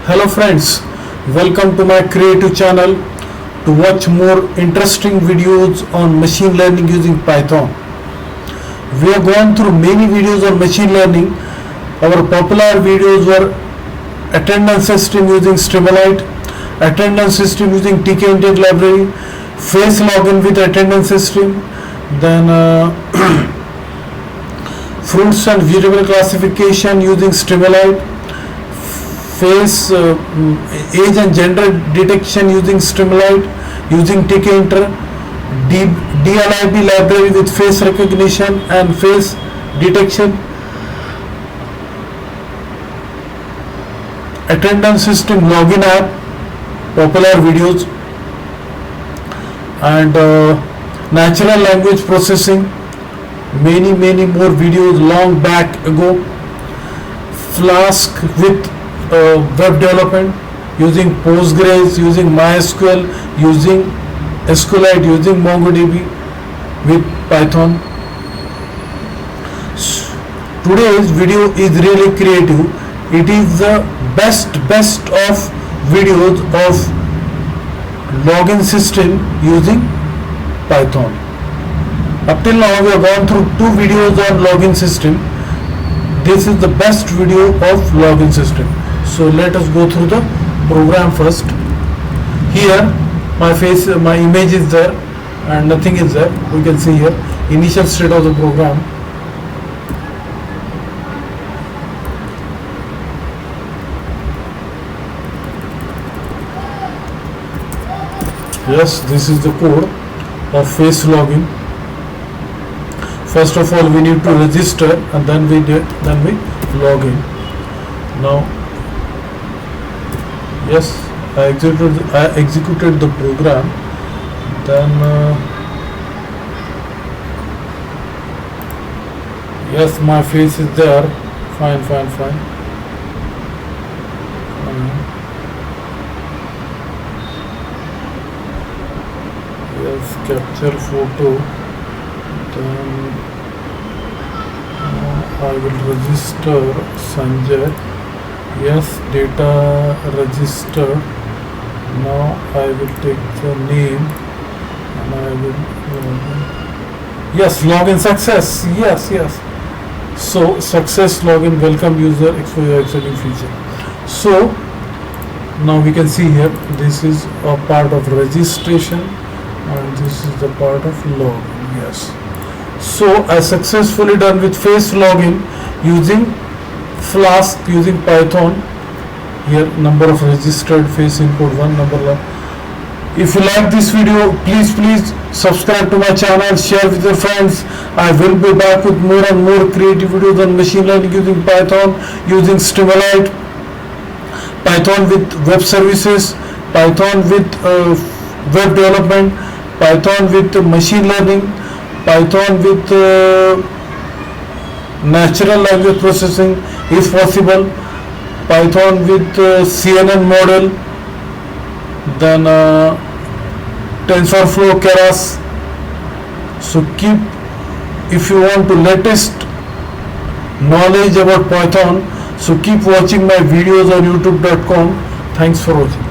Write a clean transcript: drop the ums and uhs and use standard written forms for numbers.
Hello friends, welcome to my creative channel to watch more interesting videos on machine learning using Python. We have gone through many videos on machine learning. Our popular videos were attendance system using Streamlit, attendance system using tkintent library, face login with attendance system, then fruits and vegetable classification using Streamlit, face age and gender detection using Streamlit, using tkinter, DLIB library with face recognition and face detection, attendance system login app, popular videos, and natural language processing, many more videos long back ago. Flask with web development using Postgres, using MySQL, using SQLite, using MongoDB with Python. Today's video is really creative. It is the best of videos of login system using Python. Up till now we have gone through 2 videos on login system. This is the best video of login system. So let us go through the program first. Here my image is there and nothing is there. We can see here initial state of the program. Yes, this is the code of face login. First of all, we need to register and then we log in. Now, yes, I executed the program. Then, yes, my face is there. Fine. Yes, capture photo. Then I will register Sanjay. Yes, data registered. Now I will take the name and I will yes, login success. Yes. So success login, welcome user, explore your exciting feature. So now we can see here this is a part of registration and this is the part of login. Yes. So I successfully done with face login using Flask, using Python. Here number of registered face input 1, number 1. If you like this video, please subscribe to my channel, share with your friends. I will be back with more and more creative videos on machine learning using Python, using Streamlit, Python with web services, Python with web development, Python with machine learning, Python with natural language processing if possible, Python with CNN model, then TensorFlow, Keras. So if you want to latest knowledge about Python, so keep watching my videos on youtube.com. Thanks for watching.